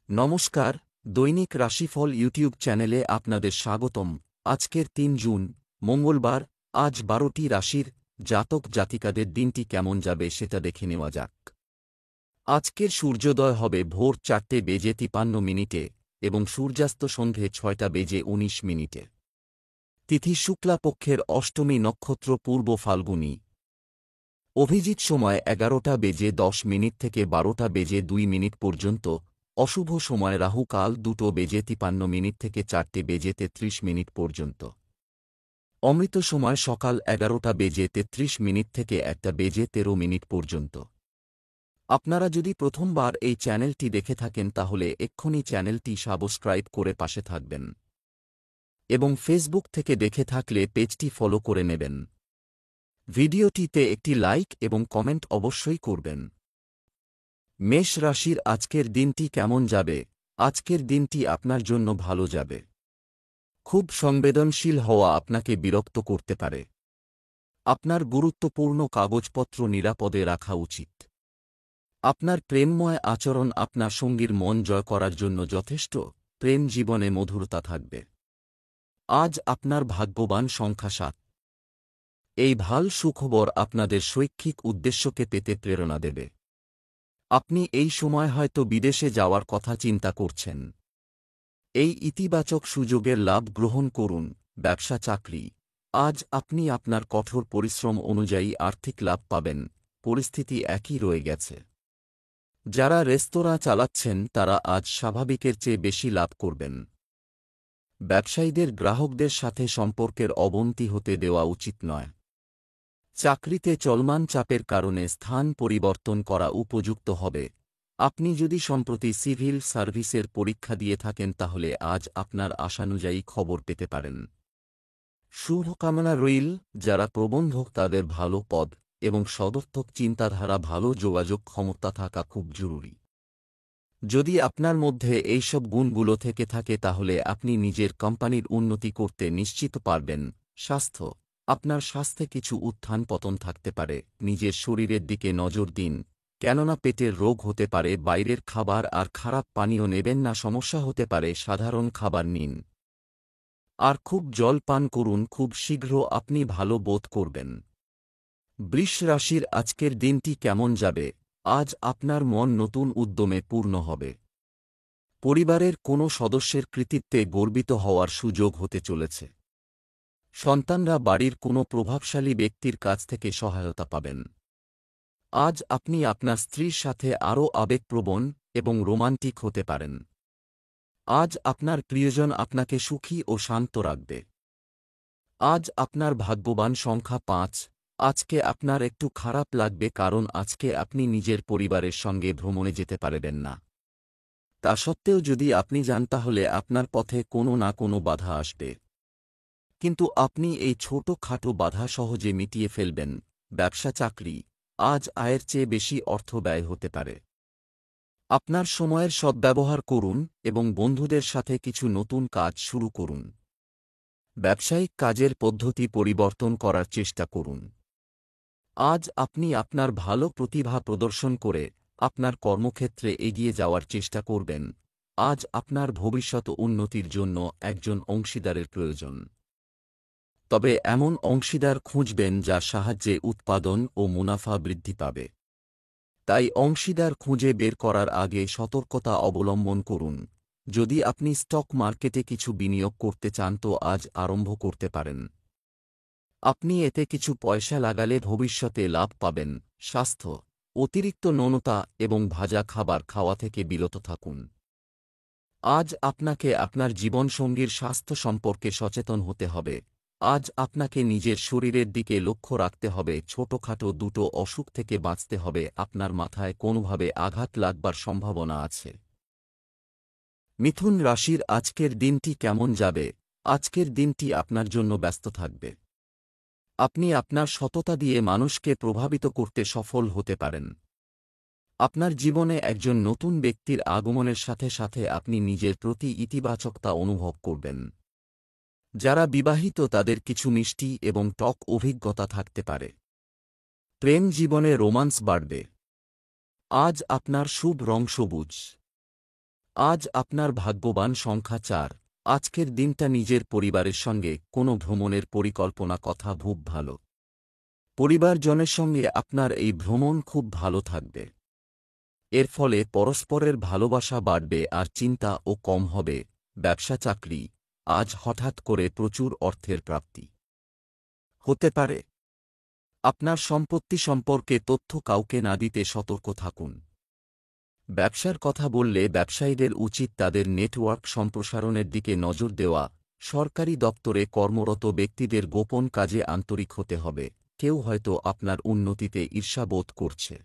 নমস্কার, দৈনিক রাশিফল ইউটিউব চ্যানেলে আপনাদের স্বাগতম। আজকের ৩ জুন, মঙ্গলবার। আজ ১২টি রাশির জাতক জাতিকাদের দিনটি কেমন যাবে সেটা দেখে নেওয়া যাক। আজকের সূর্যোদয় হবে ভোর ৪:৫৩ এবং সূর্যাস্ত সন্ধে ৬:১৯। তিথি শুক্লাপক্ষের অষ্টমী, নক্ষত্র পূর্ব ফাল্গুনী। অভিজিৎ সময় ১১:১০ থেকে ১২:০২ পর্যন্ত। অশুভ সময় রাহু কাল ২:৫৩ থেকে ৪:৩৩ পর্যন্ত। অমৃত সময় সকাল ১১:৩৩ থেকে ১:১৩ পর্যন্ত। আপনারা যদি প্রথমবার এই চ্যানেলটি দেখে থাকেন তাহলে এক্ষুনি চ্যানেলটি সাবস্ক্রাইব করে পাশে থাকবেন এবং ফেসবুক থেকে দেখে থাকলে পেজটি ফলো করে নেবেন। ভিডিওটিতে একটি লাইক এবং কমেন্ট অবশ্যই করবেন। মেষ রাশির আজকের দিনটি কেমন যাবে? আজকের দিনটি আপনার জন্য ভালো যাবে। খুব সংবেদনশীল হওয়া আপনাকে বিরক্ত করতে পারে। আপনার গুরুত্বপূর্ণ কাগজপত্র নিরাপদে রাখা উচিত। আপনার প্রেমময় আচরণ আপনার সঙ্গীর মন জয় করার জন্য যথেষ্ট। প্রেম জীবনে মধুরতা থাকবে। আজ আপনার ভাগ্যবান সংখ্যা ৭। এই ভাল সুখবর আপনাদের শৈক্ষিক উদ্দেশ্যকে পেতে প্রেরণা দেবে। আপনি এই সময় হয়তো বিদেশে যাওয়ার কথা চিন্তা করছেন। এই ইতিবাচক সুযোগের লাভ গ্রহণ করুন। ব্যবসা চাকরি। আজ আপনি আপনার কঠোর পরিশ্রম অনুযায়ী আর্থিক লাভ পাবেন। পরিস্থিতি একই রয়ে গেছে। যারা রেস্তোরাঁ চালাচ্ছেন তারা আজ স্বাভাবিকের চেয়ে বেশি লাভ করবেন। ব্যবসায়ীদের গ্রাহকদের সাথে সম্পর্কের অবনতি হতে দেওয়া উচিত নয়। চাকরিতে চলমান চাপের কারণে স্থান পরিবর্তন করা উপযুক্ত হবে। আপনি যদি সম্প্রতি সিভিল সার্ভিসের পরীক্ষা দিয়ে থাকেন তাহলে আজ আপনার আশানুযায়ী খবর পেতে পারেন। শুভকামনা রইল। যারা প্রবন্ধক তাদের ভালো পদ এবং সদর্থক চিন্তাধারা, ভালো যোগাযোগ ক্ষমতা থাকা খুব জরুরি। যদি আপনার মধ্যে এইসব গুণগুলো থেকে থাকে তাহলে আপনি নিজের কোম্পানির উন্নতি করতে নিশ্চিত পারবেন। স্বাস্থ্য। আপনার স্বাস্থ্যে কিছু উত্থান পতন থাকতে পারে। নিজের শরীরের দিকে নজর দিন, কেননা পেটের রোগ হতে পারে। বাইরের খাবার আর খারাপ পানীয় নেবেন না। সমস্যা হতে পারে। সাধারণ খাবার নিন আর খুব জল পান করুন। খুব শীঘ্র আপনি ভালো বোধ করবেন। বৃষ রাশির আজকের দিনটি কেমন যাবে? আজ আপনার মন নতুন উদ্যমে পূর্ণ হবে। পরিবারের কোনো সদস্যের কৃতিত্বে গর্বিত হওয়ার সুযোগ হতে চলেছে। সন্তানরা বাড়ির কোনো প্রভাবশালী ব্যক্তির কাছ থেকে সহায়তা পাবেন। আজ আপনি আপনার স্ত্রীর সাথে আরও আবেগপ্রবণ এবং রোমান্টিক হতে পারেন। আজ আপনার প্রিয়জন আপনাকে সুখী ও শান্ত রাখবে। আজ আপনার ভাগ্যবান সংখ্যা ৫। আজকে আপনার একটু খারাপ লাগবে কারণ আজকে আপনি নিজের পরিবারের সঙ্গে ভ্রমণে যেতে পারবেন না। তা সত্ত্বেও যদি আপনি যান তাহলে আপনার পথে কোনো না কোনো বাধা আসবে, কিন্তু আপনি এই ছোট-খাটো বাধা সহজে মিটিয়ে ফেলবেন। ব্যবসা চাকরি। আজ আয়ের চেয়ে বেশি অর্থ ব্যয় হতে পারে। আপনার সময়ের সদ্ব্যবহার করুন এবং বন্ধুদের সাথে কিছু নতুন কাজ শুরু করুন। ব্যবসায়িক কাজের পদ্ধতি পরিবর্তন করার চেষ্টা করুন। আজ আপনি আপনার ভালো প্রতিভা প্রদর্শন করে আপনার কর্মক্ষেত্রে এগিয়ে যাওয়ার চেষ্টা করবেন। আজ আপনার ভবিষ্যৎ উন্নতির জন্য একজন অংশীদারের প্রয়োজন। তবে এমন অংশীদার খুঁজবেন যার সাহায্যে উৎপাদন ও মুনাফা বৃদ্ধি পাবে। তাই অংশীদার খুঁজে বের করার আগে সতর্কতা অবলম্বন করুন। যদি আপনি স্টক মার্কেটে কিছু বিনিয়োগ করতে চান তো আজ আরম্ভ করতে পারেন। আপনি এতে কিছু পয়সা লাগালে ভবিষ্যতে লাভ পাবেন। স্বাস্থ্য। অতিরিক্ত নোনতা এবং ভাজা খাবার খাওয়া থেকে বিরত থাকুন। আজ আপনাকে আপনার জীবনসঙ্গীর স্বাস্থ্য সম্পর্কে সচেতন হতে হবে। আজ আপনাকে নিজের শরীরের দিকে লক্ষ্য রাখতে হবে। ছোটখাটো দুটো অসুখ থেকে বাঁচতে হবে। আপনার মাথায় কোনোভাবে আঘাত লাগবার সম্ভাবনা আছে। মিথুন রাশির আজকের দিনটি কেমন যাবে? আজকের দিনটি আপনার জন্য ব্যস্ত থাকবে। আপনি আপনার সততা দিয়ে মানুষকে প্রভাবিত করতে সফল হতে পারেন। আপনার জীবনে একজন নতুন ব্যক্তির আগমনের সাথে সাথে আপনি নিজের প্রতি ইতিবাচকতা অনুভব করবেন। যারা বিবাহিত তাদের কিছু মিষ্টি এবং টক অভিজ্ঞতা থাকতে পারে। প্রেম জীবনে রোমান্স বাড়বে। আজ আপনার শুভ রং সবুজ। আজ আপনার ভাগ্যবান সংখ্যা 4। আজকের দিনটা নিজের পরিবারের সঙ্গে কোনো ভ্রমণের পরিকল্পনা কথা খুব ভালো। পরিবারজনের সঙ্গে আপনার এই ভ্রমণ খুব ভালো থাকবে। এর ফলে পরস্পরের ভালোবাসা বাড়বে আর চিন্তাও কম হবে। ব্যবসা চাকরি, আজ হঠাৎ করে প্রচুর অর্থের প্রাপ্তি হতে পারে। আপনার সম্পত্তি সম্পর্কে তথ্য কাউকে না দিতে সতর্ক থাকুন। ব্যবসার কথা বললে ব্যবসায়ীদের উচিত তাদের নেটওয়ার্ক সম্প্রসারণের দিকে নজর দেওয়া। সরকারি দপ্তরে কর্মরত ব্যক্তিদের গোপন কাজে আন্তরিক হতে হবে। কেউ হয়তো আপনার উন্নতিতে ঈর্ষাবোধ করছে,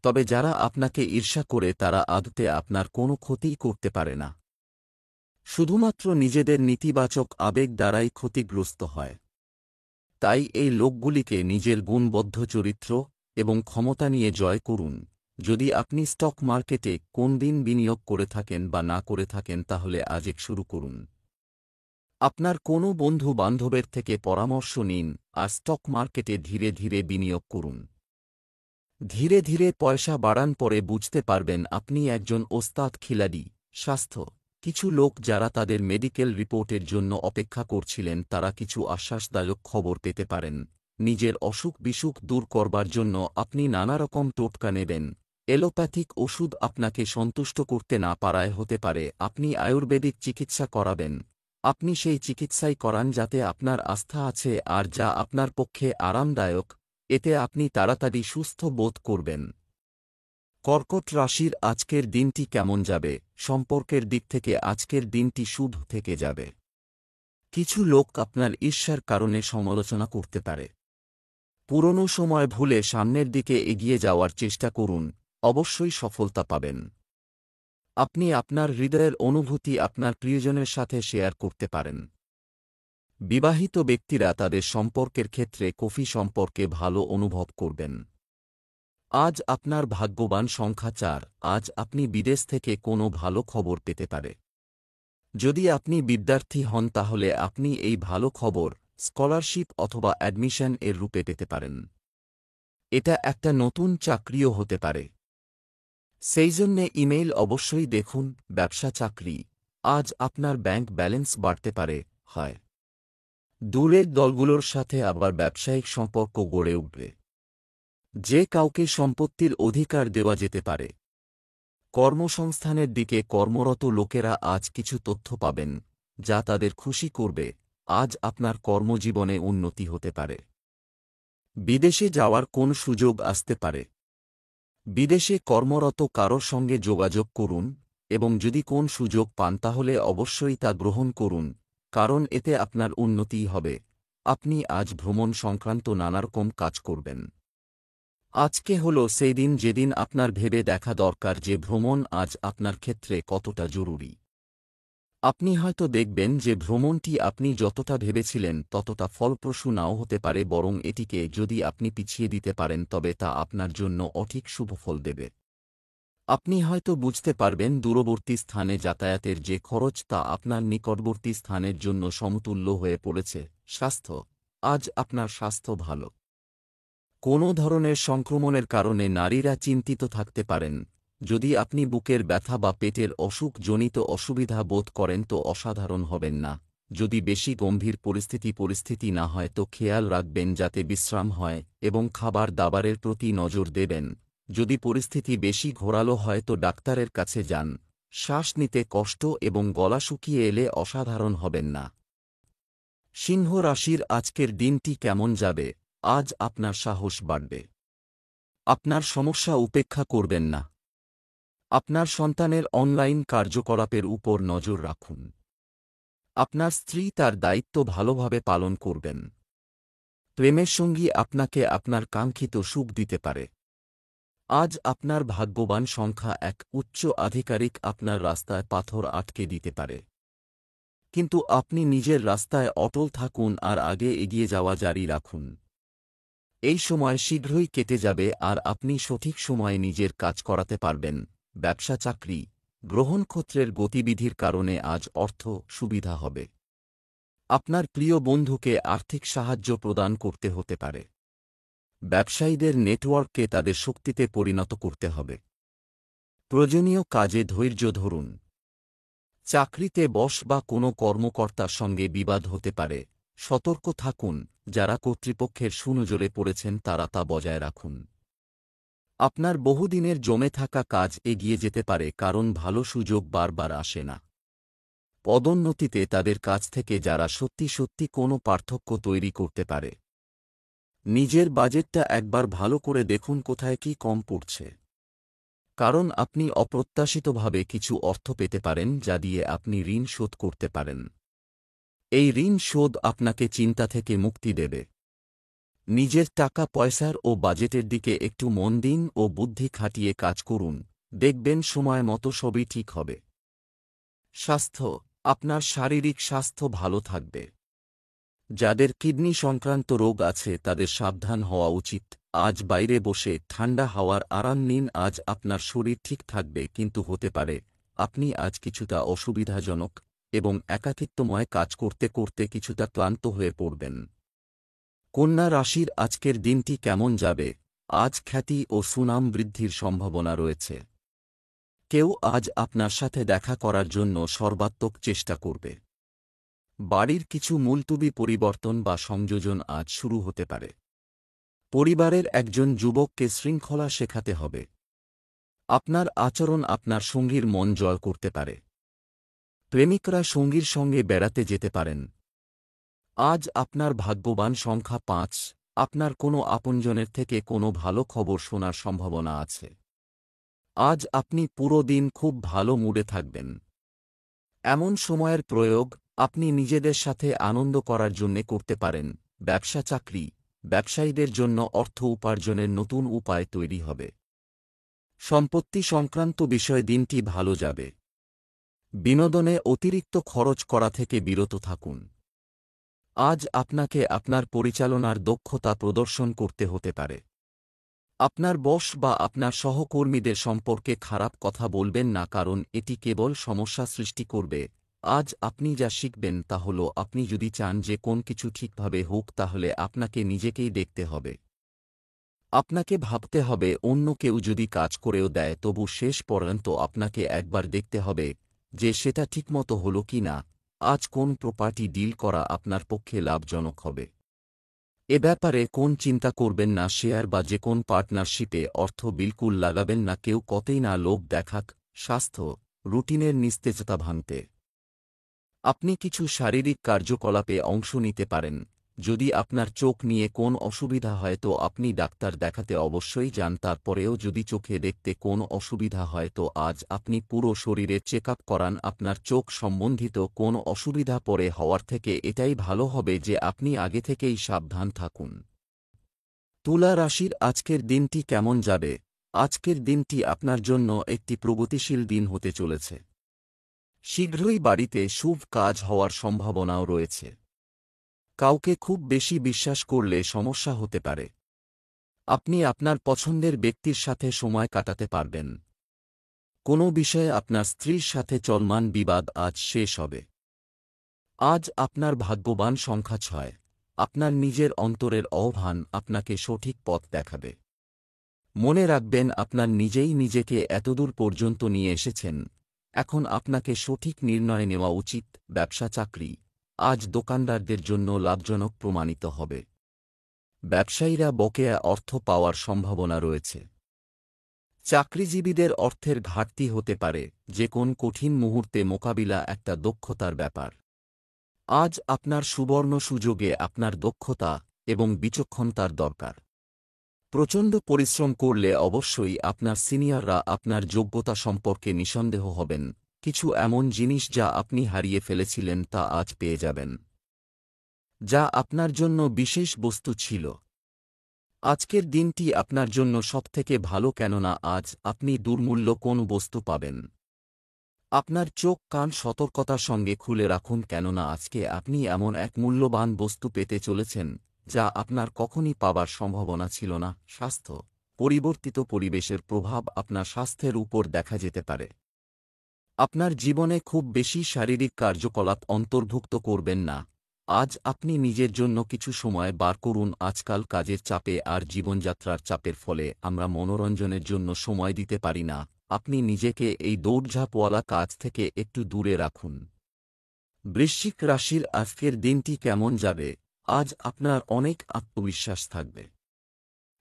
তবে যারা আপনাকে ঈর্ষা করে তারা আদতে আপনার কোনো ক্ষতিই করতে পারে না। শুধুমাত্র নিজেদের নেতিবাচক আবেগ দ্বারাই ক্ষতিগ্রস্ত হয়। তাই এই লোকগুলিকে নিজের গুণবদ্ধ চরিত্র এবং ক্ষমতা নিয়ে জয় করুন। যদি আপনি স্টক মার্কেটে কোন দিন বিনিয়োগ করে থাকেন বা না করে থাকেন তাহলে আজ শুরু করুন। আপনার কোনো বন্ধু বান্ধবের থেকে পরামর্শ নিন আর স্টক মার্কেটে ধীরে ধীরে বিনিয়োগ করুন। ধীরে ধীরে পয়সা বাড়ান, পরে বুঝতে পারবেন আপনি একজন ওস্তাদ খিলাড়ি। স্বাস্থ্য, কিছু লোক যারা তাদের মেডিকেল রিপোর্টের জন্য অপেক্ষা করছিলেন তারা কিছু আশ্বাসদায়ক খবর পেতে পারেন। নিজের অসুখ বিসুখ দূর করবার জন্য আপনি নানারকম টোটকা নেবেন। এলোপ্যাথিক ওষুধ আপনাকে সন্তুষ্ট করতে না পারায় হতে পারে আপনি আয়ুর্বেদিক চিকিৎসা করাবেন। আপনি সেই চিকিৎসাই করান যাতে আপনার আস্থা আছে আর যা আপনার পক্ষে আরামদায়ক। এতে আপনি তাড়াতাড়ি সুস্থ বোধ করবেন। কর্কট রাশির আজকের দিনটি কেমন যাবে? সম্পর্কের দিক থেকে আজকের দিনটি শুভ থেকে যাবে। কিছু লোক আপনার ঈর্ষার কারণে সমালোচনা করতে পারে। পুরনো সময় ভুলে সামনের দিকে এগিয়ে যাওয়ার চেষ্টা করুন, অবশ্যই সফলতা পাবেন। আপনি আপনার হৃদয়ের অনুভূতি আপনার প্রিয়জনের সাথে শেয়ার করতে পারেন। বিবাহিত ব্যক্তিরা তাদের সম্পর্কের ক্ষেত্রে কফি সম্পর্কে ভালো অনুভব করবেন। আজ আপনার ভাগ্যবান সংখ্যা 4। আজ আপনি বিদেশ থেকে কোনো ভালো খবর পেতে পারে। যদি আপনি বিদ্যার্থী হন তাহলে আপনি এই ভালো খবর স্কলারশিপ অথবা অ্যাডমিশন এর রূপে পেতে পারেন। এটা একটা নতুন চাকরিও হতে পারে, সেই জন্যে ইমেইল অবশ্যই দেখুন। ব্যবসা চাকরি, আজ আপনার ব্যাংক ব্যালেন্স বাড়তে পারে। হয় দূরের দলগুলোর সাথে আবার ব্যবসায়িক সম্পর্ক গড়ে উঠবে। যে কাউকে সম্পত্তির অধিকার দেওয়া যেতে পারে। কর্মসংস্থানের দিকে কর্মরত লোকেরা আজ কিছু তথ্য পাবেন যা তাদের খুশি করবে। আজ আপনার কর্মজীবনে উন্নতি হতে পারে। বিদেশে যাওয়ার কোন সুযোগ আসতে পারে। বিদেশে কর্মরত কারোর সঙ্গে যোগাযোগ করুন এবং যদি কোন সুযোগ পান তাহলে অবশ্যই তা গ্রহণ করুন, কারণ এতে আপনার উন্নতিই হবে। আপনি আজ ভ্রমণ সংক্রান্ত নানারকম কাজ করবেন। আজকে হল সেই দিন যেদিন আপনার ভেবে দেখা দরকার যে ভ্রমণ আজ আপনার ক্ষেত্রে কতটা জরুরি। আপনি হয়তো দেখবেন যে ভ্রমণটি আপনি যতটা ভেবেছিলেন ততটা ফলপ্রসূ নাও হতে পারে, বরং এটিকে যদি আপনি পিছিয়ে দিতে পারেন তবে তা আপনার জন্য অধিক শুভ ফল দেবে। আপনি হয়তো বুঝতে পারবেন দূরবর্তী স্থানে যাতায়াতের যে খরচ তা আপনার নিকটবর্তী স্থানের জন্য সমতুল্য হয়ে পড়েছে। স্বাস্থ্য, আজ আপনার স্বাস্থ্য ভালো। কোনো ধরনের সংক্রমণের কারণে নারীরা চিন্তিত থাকতে পারেন। যদি আপনি বুকের ব্যথা বা পেটের অসুখজনিত অসুবিধা বোধ করেন তো অসাধারণ হবেন না। যদি বেশি গম্ভীর পরিস্থিতি না হয় তো খেয়াল রাখবেন যাতে বিশ্রাম হয় এবং খাবার দাবারের প্রতি নজর দেবেন। যদি পরিস্থিতি বেশি ঘোরালো হয় তো ডাক্তারের কাছে যান। শ্বাস নিতে কষ্ট এবং গলা শুকিয়ে এলে অসাধারণ হবেন না। সিংহ রাশির আজকের দিনটি কেমন যাবে? আজ আপনার সাহস বাড়বে। আপনার সমস্যা উপেক্ষা করবেন না। আপনার সন্তানের অনলাইন কার্যকলাপের উপর নজর রাখুন। আপনার স্ত্রী তার দায়িত্ব ভালোভাবে পালন করবেন। প্রেমের সঙ্গী আপনাকে আপনার কাঙ্ক্ষিত সুখ দিতে পারে। আজ আপনার ভাগ্যবান সংখ্যা 1। উচ্চ আধিকারিক আপনার রাস্তায় পাথর আটকে দিতে পারে, কিন্তু আপনি নিজের রাস্তায় অটল থাকুন আর আগে এগিয়ে যাওয়া জারি রাখুন। এই সময় শীঘ্রই কেটে যাবে আর আপনি সঠিক সময়ে নিজের কাজ করাতে পারবেন। ব্যবসা চাকরি, গ্রহণক্ষেত্রের গতিবিধির কারণে আজ অর্থ সুবিধা হবে। আপনার প্রিয় বন্ধুকে আর্থিক সাহায্য প্রদান করতে হতে পারে। ব্যবসায়ীদের নেটওয়ার্ককে তাদের শক্তিতে পরিণত করতে হবে। প্রয়োজনীয় কাজে ধৈর্য ধরুন। চাকরিতে বস বা কোনো কর্মকর্তার সঙ্গে বিবাদ হতে পারে, সতর্ক থাকুন। যারা কর্তৃপক্ষের সুনজরে পড়েছেন তারা তা বজায় রাখুন। আপনার বহুদিনের জমে থাকা কাজ এগিয়ে যেতে পারে, কারণ ভালো সুযোগ বারবার আসে না। পদোন্নতিতে তাদের কাছ থেকে যারা সত্যি সত্যি কোনো পার্থক্য তৈরি করতে পারে। নিজের বাজেটটা একবার ভালো করে দেখুন কোথায় কি কম পড়ছে, কারণ আপনি অপ্রত্যাশিতভাবে কিছু অর্থ পেতে পারেন যা দিয়ে আপনি ঋণ শোধ করতে পারেন। এই ঋণ শোধ আপনাকে চিন্তা থেকে মুক্তি দেবে। নিজের টাকা পয়সার ও বাজেটের দিকে একটু মন দিন ও বুদ্ধি খাটিয়ে কাজ করুন, দেখবেন সময় মতো সবই ঠিক হবে। স্বাস্থ্য, আপনার শারীরিক স্বাস্থ্য ভালো থাকবে। যাদের কিডনি সংক্রান্ত রোগ আছে তাদের সাবধান হওয়া উচিত। আজ বাইরে বসে ঠান্ডা হাওয়ার আরাম নিন। আজ আপনার শরীর ঠিক থাকবে, কিন্তু হতে পারে আপনি আজ কিছুটা অসুবিধাজনক এবং একাকিত্বময় কাজ করতে করতে কিছুটা ক্লান্ত হয়ে পড়বেন। কন্যা রাশির আজকের দিনটি কেমন যাবে? আজ খ্যাতি ও সুনাম বৃদ্ধির সম্ভাবনা রয়েছে। কেউ আজ আপনার সাথে দেখা করার জন্য সর্বাত্মক চেষ্টা করবে। বাড়ির কিছু মুলতুবি পরিবর্তন বা সংযোজন আজ শুরু হতে পারে। পরিবারের একজন যুবককে শৃঙ্খলা শেখাতে হবে। আপনার আচরণ আপনার সঙ্গীর মন জয় করতে পারে। প্রেমিকরা সঙ্গীর সঙ্গে বেড়াতে যেতে পারেন। আজ আপনার ভাগ্যবান সংখ্যা ৫। আপনার কোনো আপনজনের থেকে কোনো ভালো খবর শোনার সম্ভাবনা আছে। আজ আপনি পুরো দিন খুব ভালো মুডে থাকবেন। এমন সময়ের প্রয়োগ আপনি নিজেদের সাথে আনন্দ করার জন্যে করতে পারেন। ব্যবসা চাকরি, ব্যবসায়ীদের জন্য অর্থ উপার্জনের নতুন উপায় তৈরি হবে। সম্পত্তি সংক্রান্ত বিষয়ে দিনটি ভালো যাবে। বিনোদনে অতিরিক্ত খরচ করা থেকে বিরত থাকুন। আজ আপনাকে আপনার পরিচালনার দক্ষতা প্রদর্শন করতে হতে পারে। আপনার বস বা আপনার সহকর্মীদের সম্পর্কে খারাপ কথা বলবেন না, কারণ এটি কেবল সমস্যা সৃষ্টি করবে। আজ আপনি যা শিখবেন তা হল, আপনি যদি চান যে কোন কিছু ঠিকভাবে হোক তাহলে আপনাকে নিজেকেই দেখতে হবে। আপনাকে ভাবতে হবে অন্য কেউ যদি কাজ করেও দেয় তবু শেষ পর্যন্ত আপনাকে একবার দেখতে হবে যে সেটা ঠিকমতো হল কি না। আজ কোন প্রপার্টি ডিল করা আপনার পক্ষে লাভজনক হবে। এ ব্যাপারে কোন চিন্তা করবেন না। শেয়ার বা যে কোন পার্টনারশিপে অর্থ বিলকুল লাগাবেন না, কেউ কতই না লোভ দেখাক। স্বাস্থ্য, রুটিনের নিস্তেজতা ভাঙতে আপনি কিছু শারীরিক কার্যকলাপে অংশ নিতে পারেন। যদি আপনার চোখ নিয়ে কোন অসুবিধা হয় তো আপনি ডাক্তার দেখাতে অবশ্যই যান। তারপরেও যদি চোখে দেখতে কোন অসুবিধা হয় তো আজ আপনি পুরো শরীরের চেকআপ করান। আপনার চোখ সম্বন্ধিত কোন অসুবিধা পরে হওয়ার থেকে এটাই ভালো হবে যে আপনি আগে থেকেই সাবধান থাকুন। তুলা রাশির আজকের দিনটি কেমন যাবে? আজকের দিনটি আপনার জন্য একটি প্রগতিশীল দিন হতে চলেছে। শীঘ্রই বাড়িতে শুভ কাজ হওয়ার সম্ভাবনাও রয়েছে। কাউকে খুব বেশি বিশ্বাস করলে সমস্যা হতে পারে। আপনি আপনার পছন্দের ব্যক্তির সাথে সময় কাটাতে পারবেন। কোনো বিষয়ে আপনার স্ত্রীর সাথে চলমান বিবাদ আজ শেষ হবে। আজ আপনার ভাগ্যবান সংখ্যা ৬। আপনার নিজের অন্তরের আহ্বান আপনাকে সঠিক পথ দেখাবে। মনে রাখবেন আপনার নিজেই নিজেকে এতদূর পর্যন্ত নিয়ে এসেছেন, এখন আপনাকে সঠিক নির্ণয় নেওয়া উচিত। ব্যবসা চাকরি আজ দোকানদারদের জন্য লাভজনক প্রমাণিত হবে। ব্যবসায়ীরা বকেয়া অর্থ পাওয়ার সম্ভাবনা রয়েছে। চাকরিজীবীদের অর্থের ঘাটতি হতে পারে, যে কোন কঠিন মুহূর্তে মোকাবিলা একটা দক্ষতার ব্যাপার। আজ আপনার সুবর্ণ সুযোগে আপনার দক্ষতা এবং বিচক্ষণতার দরকার। প্রচণ্ড পরিশ্রম করলে অবশ্যই আপনার সিনিয়ররা আপনার যোগ্যতা সম্পর্কে নিঃসন্দেহ হবেন। কিছু এমন জিনিস যা আপনি হারিয়ে ফেলেছিলেন তা আজ পেয়ে যাবেন, যা আপনার জন্য বিশেষ বস্তু ছিল। আজকের দিনটি আপনার জন্য সবথেকে ভালো, কেননা আজ আপনি দুর্মূল্য কোন বস্তু পাবেন। আপনার চোখ কান সতর্কতার সঙ্গে খুলে রাখুন, কেননা আজকে আপনি এমন এক মূল্যবান বস্তু পেতে চলেছেন যা আপনার কখনই পাবার সম্ভাবনা ছিল না। স্বাস্থ্য, পরিবর্তিত পরিবেশের প্রভাব আপনার স্বাস্থ্যের উপর দেখা যেতে পারে। আপনার জীবনে খুব বেশি শারীরিক কার্যকলাপ অন্তর্ভুক্ত করবেন না। আজ আপনি নিজের জন্য কিছু সময় বার করুন। আজকাল কাজের চাপে আর জীবনযাত্রার চাপের ফলে আমরা মনোরঞ্জনের জন্য সময় দিতে পারি না। আপনি নিজেকে এই দৌড়ঝাঁপওয়ালা কাজ থেকে একটু দূরে রাখুন। বৃশ্চিক রাশির আজকের দিনটি কেমন যাবে? আজ আপনার অনেক আত্মবিশ্বাস থাকবে।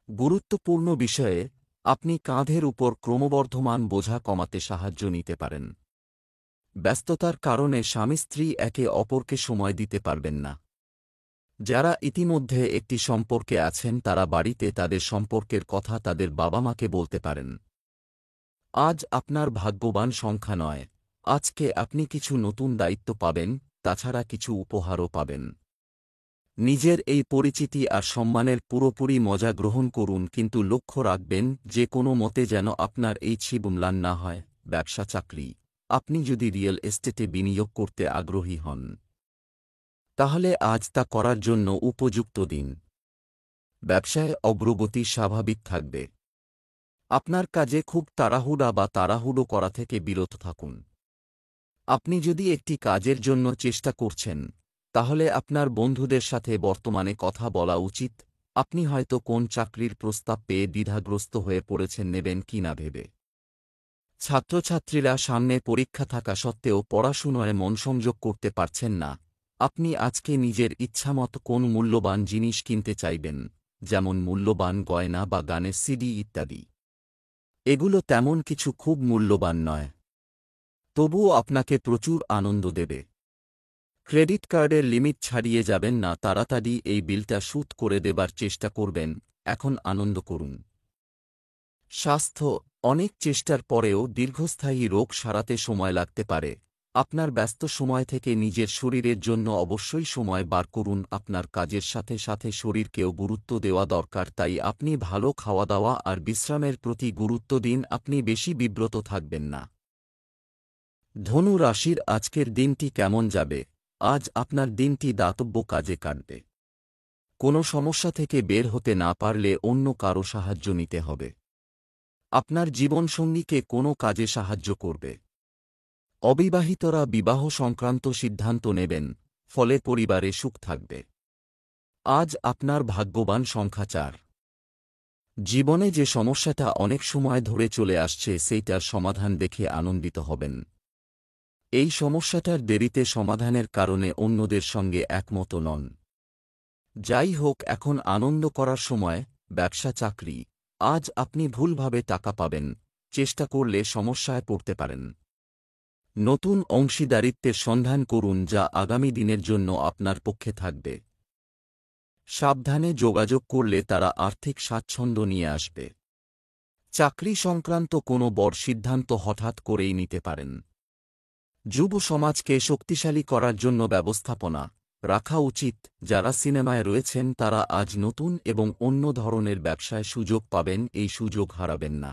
গুরুত্বপূর্ণ বিষয়ে আপনি কাঁধের উপর ক্রমবর্ধমান বোঝা কমাতে সাহায্য নিতে পারেন। ব্যস্ততার কারণে স্বামী স্ত্রী একে অপরকে সময় দিতে পারবেন না। যারা ইতিমধ্যে একটি সম্পর্কে আছেন তারা বাড়িতে তাদের সম্পর্কের কথা তাদের বাবা মাকে বলতে পারেন। আজ আপনার ভাগ্যবান সংখ্যা নয়। আজকে আপনি কিছু নতুন দায়িত্ব পাবেন, তাছাড়া কিছু উপহারও পাবেন। নিজের এই পরিচিতি আর সম্মানের পুরোপুরি মজা গ্রহণ করুন, কিন্তু লক্ষ্য রাখবেন যে কোনো মতে যেন আপনার এই ছিবুমলান না হয়। ব্যবসা চাকরি, আপনি যদি রিয়েল এস্টেটে বিনিয়োগ করতে আগ্রহী হন তাহলে আজ তা করার জন্য উপযুক্ত দিন। ব্যবসায় অগ্রগতি স্বাভাবিক থাকবে। আপনার কাজে খুব তাড়াহুড়ো করা থেকে বিরত থাকুন। আপনি যদি একটি কাজের জন্য চেষ্টা করছেন তাহলে আপনার বন্ধুদের সাথে বর্তমানে কথা বলা উচিত। আপনি হয়তো কোন চাকরির প্রস্তাব পেয়ে দ্বিধাগ্রস্ত হয়ে পড়েছেন নেবেন কি না ভেবে। ছাত্রছাত্রীরা সামনে পরীক্ষা থাকা সত্ত্বেও পড়াশুনোয় মন সংযোগ করতে পারছেন না। আপনি আজকে নিজের ইচ্ছামতো কোন মূল্যবান জিনিস কিনতে চাইবেন, যেমন মূল্যবান গয়না বা গানের সিডি ইত্যাদি। এগুলো তেমন কিছু খুব মূল্যবান নয়, তবুও আপনাকে প্রচুর আনন্দ দেবে। ক্রেডিট কার্ডের লিমিট ছাড়িয়ে যাবেন না, তাড়াতাড়ি এই বিলটা শোধ করে দেবার চেষ্টা করবেন। এখন আনন্দ করুন। স্বাস্থ্য, অনেক চেষ্টার পরেও দীর্ঘস্থায়ী রোগ সারাতে সময় লাগতে পারে। আপনার ব্যস্ত সময় থেকে নিজের শরীরের জন্য অবশ্যই সময় বার করুন। আপনার কাজের সাথে সাথে শরীরকেও গুরুত্ব দেওয়া দরকার, তাই আপনি ভালো খাওয়া দাওয়া আর বিশ্রামের প্রতি গুরুত্ব দিন। আপনি বেশি বিব্রত থাকবেন না। ধনু রাশির আজকের দিনটি কেমন যাবে? আজ আপনার দিনটি দাতব্য কাজে কাটবে। কোনো সমস্যা থেকে বের হতে না পারলে অন্য কারো সাহায্য নিতে হবে। আপনার জীবনসঙ্গীকে কোনো কাজে সাহায্য করবে। অবিবাহিতরা বিবাহ সংক্রান্ত সিদ্ধান্ত নেবেন, ফলে পরিবারে সুখ থাকবে। আজ আপনার ভাগ্যবান সংখ্যা 4। জীবনে যে সমস্যাটা অনেক সময় ধরে চলে আসছে সেইটার সমাধান দেখে আনন্দিত হবেন। এই সমস্যাটার দেরিতে সমাধানের কারণে অন্যদের সঙ্গে একমত নন। যাই হোক, এখন আনন্দ করার সময়। ব্যবসা চাকরি, আজ আপনি ভুলভাবে টাকা পাবেন, চেষ্টা করলে সমস্যায় পড়তে পারেন। নতুন অংশীদারিত্বের সন্ধান করুন যা আগামী দিনের জন্য আপনার পক্ষে থাকবে। সাবধানে যোগাযোগ করলে তারা আর্থিক স্বাচ্ছন্দ্য নিয়ে আসবে। চাকরি সংক্রান্ত কোনো বড় সিদ্ধান্ত হঠাৎ করেই নিতে পারেন। যুব সমাজকে শক্তিশালী করার জন্য ব্যবস্থাপনা রাখা উচিত। যারা সিনেমায় রয়েছেন তারা আজ নতুন এবং অন্য ধরনের ব্যবসায় সুযোগ পাবেন, এই সুযোগ হারাবেন না।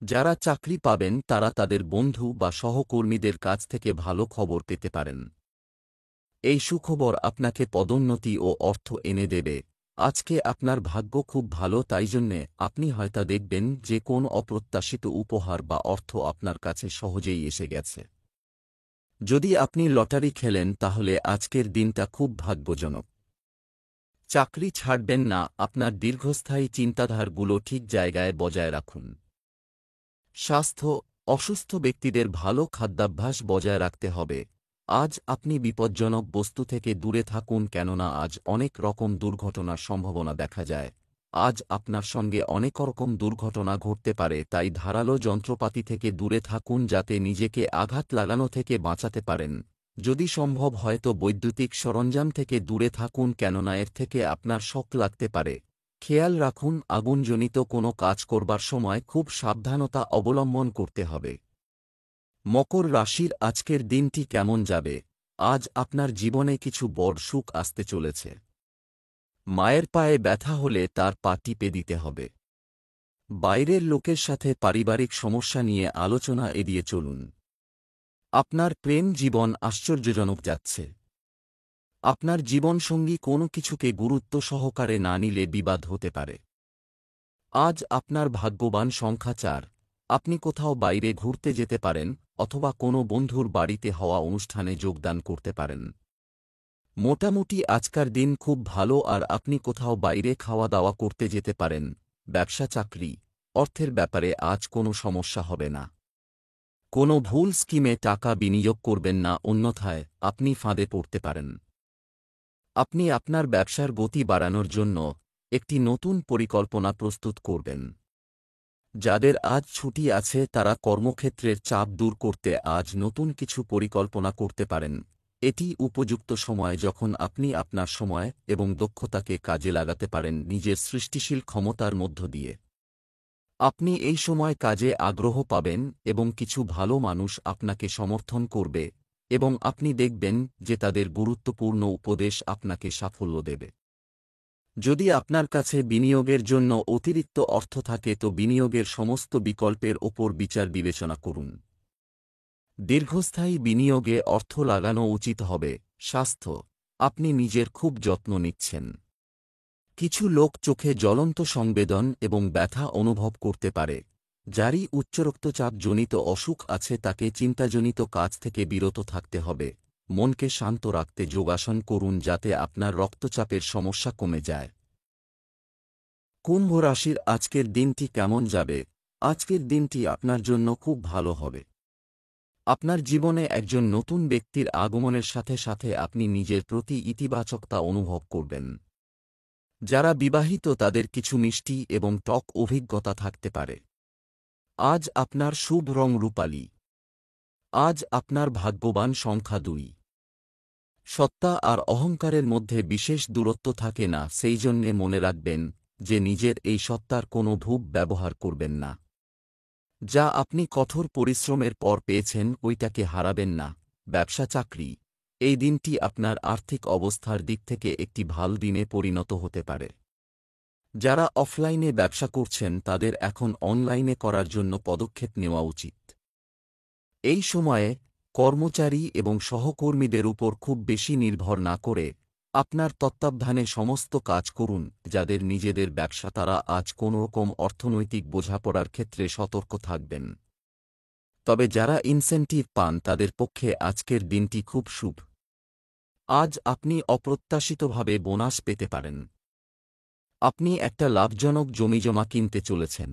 যারা চাকরি পাবেন তারা তাদের বন্ধু বা সহকর্মীদের কাছ থেকে ভালো খবর পেতে পারেন। এই সুখবর আপনাকে পদোন্নতি ও অর্থ এনে দেবে। আজকে আপনার ভাগ্য খুব ভালো, তাই জন্যে আপনি হয়তো দেখবেন যে কোন অপ্রত্যাশিত উপহার বা অর্থ আপনার কাছে সহজেই এসে গেছে। যদি আপনি লটারি খেলেন তাহলে আজকের দিনটা খুব ভাগ্যজনক। চাকরি ছাড়বেন না, আপনার দীর্ঘস্থায়ী চিন্তাধারাগুলো ঠিক জায়গায় বজায় রাখুন। স্বাস্থ্য, অসুস্থ ব্যক্তিদের ভালো খাদ্যাভ্যাস বজায় রাখতে হবে। আজ আপনি বিপজ্জনক বস্তু থেকে দূরে থাকুন, কেননা আজ অনেক রকম দুর্ঘটনার সম্ভাবনা দেখা যায়। আজ আপনার সঙ্গে অনেক রকম দুর্ঘটনা ঘটতে পারে, তাই ধারালো যন্ত্রপাতি থেকে দূরে থাকুন যাতে নিজেকে আঘাত লাগানো থেকে বাঁচাতে পারেন। যদি সম্ভব হয় তো বৈদ্যুতিক সরঞ্জাম থেকে দূরে থাকুন, কেননা এর থেকে আপনার শক লাগতে পারে। খেয়াল রাখুন, আগুনজনিত কোনো কাজ করবার সময় খুব সাবধানতা অবলম্বন করতে হবে। মকর রাশির আজকের দিনটি কেমন যাবে? আজ আপনার জীবনে কিছু বড় সুখ আসতে চলেছে। মায়ের পায়ে ব্যথা হলে তার পা টিপে দিতে হবে। বাইরের লোকের সাথে পারিবারিক সমস্যা নিয়ে আলোচনা এড়িয়ে চলুন। আপনার প্রেম জীবন আশ্চর্যজনক যাচ্ছে। আপনার জীবনসঙ্গী কোনো কিছুকে গুরুত্ব সহকারে না নিলে বিবাদ হতে পারে। আজ আপনার ভাগ্যবান সংখ্যা 4। আপনি কোথাও বাইরে ঘুরতে যেতে পারেন অথবা কোনো বন্ধুর বাড়িতে হওয়া অনুষ্ঠানে যোগদান করতে পারেন। মোটামুটি আজকার দিন খুব ভালো আর আপনি কোথাও বাইরে খাওয়া দাওয়া করতে যেতে পারেন। ব্যবসা চাকরি, অর্থের ব্যাপারে আজ কোনো সমস্যা হবে না। কোনো ভুল স্কিমে টাকা বিনিয়োগ করবেন না, অন্যথায় আপনি ফাঁদে পড়তে পারেন। আপনি আপনার ব্যবসার গতি বাড়ানোর জন্য একটি নতুন পরিকল্পনা প্রস্তুত করবেন। যাদের আজ ছুটি আছে তারা কর্মক্ষেত্রের চাপ দূর করতে আজ নতুন কিছু পরিকল্পনা করতে পারেন। এটি উপযুক্ত সময় যখন আপনি আপনার সময় এবং দক্ষতাকে কাজে লাগাতে পারেন নিজের সৃষ্টিশীল ক্ষমতার মধ্য দিয়ে। আপনি এই সময় কাজে আগ্রহ পাবেন এবং কিছু ভালো মানুষ আপনাকে সমর্থন করবে এবং আপনি দেখবেন যে তাদের গুরুত্বপূর্ণ উপদেশ আপনাকে সাফল্য দেবে। যদি আপনার কাছে বিনিয়োগের জন্য অতিরিক্ত অর্থ থাকে তো বিনিয়োগের সমস্ত বিকল্পের ওপর বিচার বিবেচনা করুন। দীর্ঘস্থায়ী বিনিয়োগে অর্থ লাগানো উচিত হবে। স্বাস্থ্য, আপনি নিজের খুব যত্ন নিচ্ছেন। কিছু লোক চোখে জ্বলন্ত সংবেদন এবং ব্যথা অনুভব করতে পারে। যারই উচ্চ রক্তচাপজনিত অসুখ আছে তাকে চিন্তাজনিত কাজ থেকে বিরত থাকতে হবে। মনকে শান্ত রাখতে যোগাসন করুন যাতে আপনার রক্তচাপের সমস্যা কমে যায়। কুম্ভ রাশির আজকের দিনটি কেমন যাবে? আজকের দিনটি আপনার জন্য খুব ভালো হবে। আপনার জীবনে একজন নতুন ব্যক্তির আগমনের সাথে সাথে আপনি নিজের প্রতি ইতিবাচকতা অনুভব করবেন। যারা বিবাহিত তাদের কিছু মিষ্টি এবং টক অভিজ্ঞতা থাকতে পারে। আজ আপনার শুভ রং রূপালী। আজ আপনার ভাগ্যবান সংখ্যা 2। সত্তা আর অহংকারের মধ্যে বিশেষ দূরত্ব থাকে না, সেই জন্যে মনে রাখবেন যে নিজের এই সত্তার কোনো ভুল ব্যবহার করবেন না। যা আপনি কঠোর পরিশ্রমের পর পেয়েছেন ওইটাকে হারাবেন না। ব্যবসা চাকরি, এই দিনটি আপনার আর্থিক অবস্থার দিক থেকে একটি ভালো দিনে পরিণত হতে পারে। যারা অফলাইনে ব্যবসা করছেন তাদের এখন অনলাইনে করার জন্য পদক্ষেপ নেওয়া উচিত। এই সময়ে কর্মচারী এবং সহকর্মীদের উপর খুব বেশি নির্ভর না করে আপনার তত্ত্বাবধানে সমস্ত কাজ করুন। যাদের নিজেদের ব্যবসা তারা আজ কোনোরকম অর্থনৈতিক বোঝাপড়ার ক্ষেত্রে সতর্ক থাকবেন। তবে যারা ইনসেন্টিভ পান তাদের পক্ষে আজকের দিনটি খুব শুভ। আজ আপনি অপ্রত্যাশিতভাবে বোনাস পেতে পারেন। আপনি একটা লাভজনক জমিজমা কিনতে চলেছেন।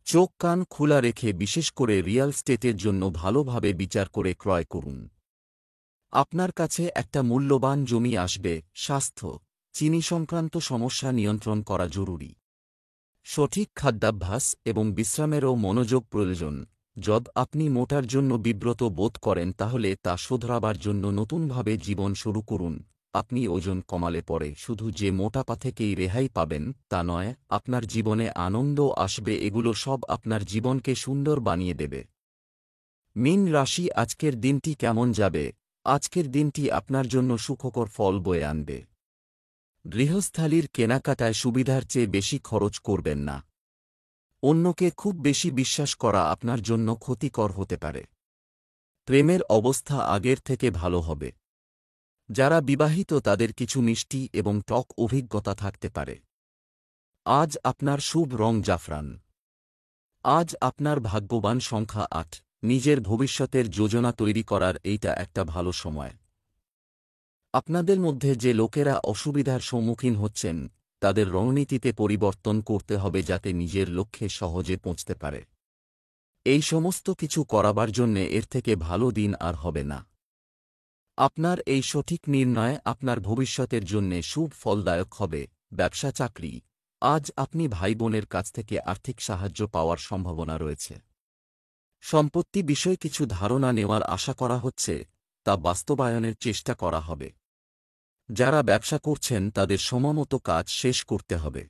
চোখ কান খোলা রেখে বিশেষ করে রিয়েল স্টেটের জন্য ভালোভাবে বিচার করে ক্রয় করুন। আপনার কাছে একটা মূল্যবান জমি আসবে। স্বাস্থ্য, চিনি সংক্রান্ত সমস্যা নিয়ন্ত্রণ করা জরুরি। সঠিক খাদ্যাভ্যাস এবং বিশ্রামেরও মনোযোগ প্রয়োজন। যদি আপনি মোটার জন্য বিব্রত বোধ করেন তাহলে তা শোধরাবার জন্য নতুনভাবে জীবন শুরু করুন। আপনি ওজন কমালে পরে শুধু যে মোটাপা থেকেই রেহাই পাবেন তা নয়, আপনার জীবনে আনন্দও আসবে। এগুলো সব আপনার জীবনকে সুন্দর বানিয়ে দেবে। মীন রাশি, আজকের দিনটি কেমন যাবে? আজকের দিনটি আপনার জন্য সুখকর ফল বয়ে আনবে। গৃহস্থালির কেনাকাটায় সুবিধার চেয়ে বেশি খরচ করবেন না। অন্যকে খুব বেশি বিশ্বাস করা আপনার জন্য ক্ষতিকর হতে পারে। প্রেমের অবস্থা আগের থেকে ভালো হবে। যারা বিবাহিত তাদের কিছু মিষ্টি এবং টক অভিজ্ঞতা থাকতে পারে। আজ আপনার শুভ রং জাফরান। আজ আপনার ভাগ্যবান সংখ্যা 8। নিজের ভবিষ্যতের যোজনা তৈরি করার এইটা একটা ভালো সময়। আপনাদের মধ্যে যে লোকেরা অসুবিধার সম্মুখীন হচ্ছেন তাদের রণনীতিতে পরিবর্তন করতে হবে যাতে নিজের লক্ষ্যে সহজে পৌঁছতে পারে। এই সমস্ত কিছু করাবার জন্যে এর থেকে ভালো দিন আর হবে না। আপনার এই সঠিক নির্ণয় আপনার ভবিষ্যতের জন্যে শুভ ফলদায়ক হবে। ব্যবসা চাকরি, আজ আপনি ভাই বোনের কাছ থেকে আর্থিক সাহায্য পাওয়ার সম্ভাবনা রয়েছে। সম্পত্তি বিষয়ে কিছু ধারণা নেওয়ার আশা করা হচ্ছে, তা বাস্তবায়নের চেষ্টা করা হবে। যারা ব্যবসা করছেন তাদের সময়মতো কাজ শেষ করতে হবে।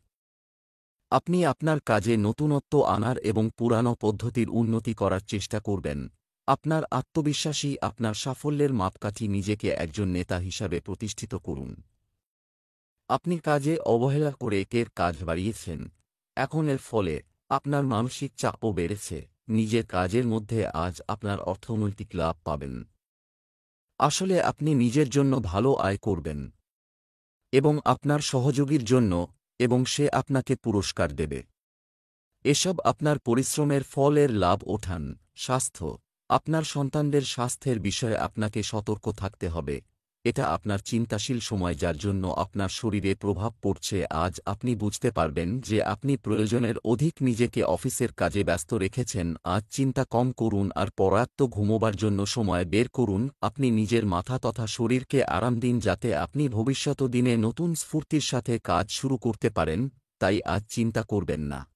আপনি আপনার কাজে নতুনত্ব আনার এবং পুরানো পদ্ধতির উন্নতি করার চেষ্টা করবেন। আপনার আত্মবিশ্বাসী আপনার সাফল্যের মাপকাঠি। নিজেকে একজন নেতা হিসাবে প্রতিষ্ঠিত করুন। আপনি কাজে অবহেলা করে একের কাজ বাড়িয়েছেন, এখন এর ফলে আপনার মানসিক চাপও বেড়েছে। নিজের কাজের মধ্যে আজ আপনার অর্থনৈতিক লাভ পাবেন। আসলে আপনি নিজের জন্য ভালো আয় করবেন এবং আপনার সহযোগীর জন্য, এবং সে আপনাকে পুরস্কার দেবে। এসব আপনার পরিশ্রমের ফলের লাভ ওঠান। স্বাস্থ্য, আপনার সন্তানদের স্বাস্থ্যের বিষয়ে আপনাকে সতর্ক থাকতে হবে। এটা আপনার চিন্তাশীল সময়, যার জন্য আপনার শরীরে প্রভাব পড়ছে। আজ আপনি বুঝতে পারবেন যে আপনি প্রয়োজনের অধিক নিজেকে অফিসের কাজে ব্যস্ত রেখেছেন। আজ চিন্তা কম করুন আর পর্যাপ্ত ঘুমোবার জন্য সময় বের করুন। আপনি নিজের মাথা তথা শরীরকে আরাম দিন, যাতে আপনি ভবিষ্যৎ দিনে নতুন স্ফূর্তির সাথে কাজ শুরু করতে পারেন। তাই আজ চিন্তা করবেন না।